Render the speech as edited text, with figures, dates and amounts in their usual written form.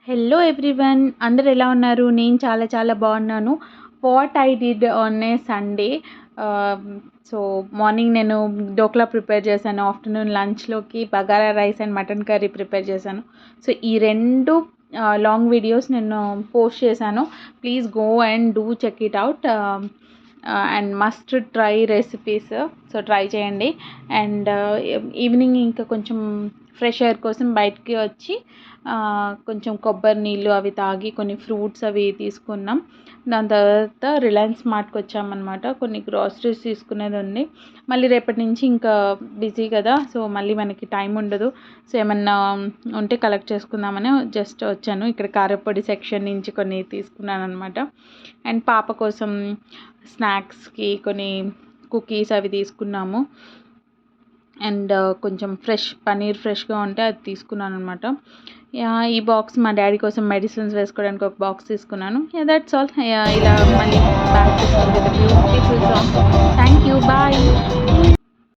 Hello everyone, అందరు ఎలా ఉన్నారు? నేను చాలా చాలా బాగున్నాను. What I did on a Sunday. So morning నేను డోక్లా ప్రిపేర్ చేశాను. ఆఫ్టర్నూన్ లంచ్లోకి bagara rice and mutton curry prepare చేశాను. సో ఈ రెండు లాంగ్ వీడియోస్ నేను పోస్ట్ చేశాను. Please go and do check it out and must try recipes. So try చేయండి. And evening ఇంకా కొంచెం ఫ్రెష్ ఎయిర్ కోసం బయటికి వచ్చి కొంచెం కొబ్బరి నీళ్ళు అవి తాగి కొన్ని ఫ్రూట్స్ అవి తీసుకున్నాం. దాని తర్వాత రిలయన్స్ మార్ట్కి వచ్చామన్నమాట. కొన్ని గ్రాసరీస్ తీసుకునేది ఉంది. మళ్ళీ రేపటి నుంచి ఇంకా బిజీ కదా, సో మళ్ళీ మనకి టైం ఉండదు. సో ఏమన్నా ఉంటే కలెక్ట్ చేసుకుందామని జస్ట్ వచ్చాను. ఇక్కడ కారపొడి సెక్షన్ నుంచి కొన్ని తీసుకున్నాను అనమాట. అండ్ పాప కోసం స్నాక్స్కి కొన్ని కుకీస్ అవి తీసుకున్నాము. అండ్ కొంచెం పనీర్ ఫ్రెష్గా ఉంటే అది తీసుకున్నాను అనమాట. ఈ బాక్స్ మా డాడీ కోసం మెడిసిన్స్ వేసుకోవడానికి ఒక బాక్స్ తీసుకున్నాను. That's all. ఇలా మళ్ళీ బ్యాక్ టు బ్యూటిఫుల్ సాంగ్.